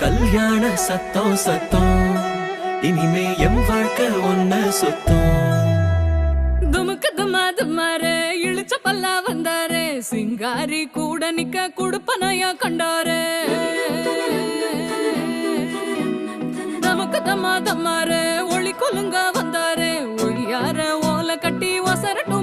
கல்யாண சத்தம் சத்தம் இனிமே எம் வாழ்க்கை ஒன்ன சுத்தம். துமுக்கு துமாரு இழுச்ச பல்லா வந்தாரு, சிங்காரி கூட நிக்க குடுப்பனையா கண்டாரு. தமுக்கு தமாரு ஒளி கொலுங்க வந்தாரு, ஒளியார ஓலை கட்டி ஒசரட்டும்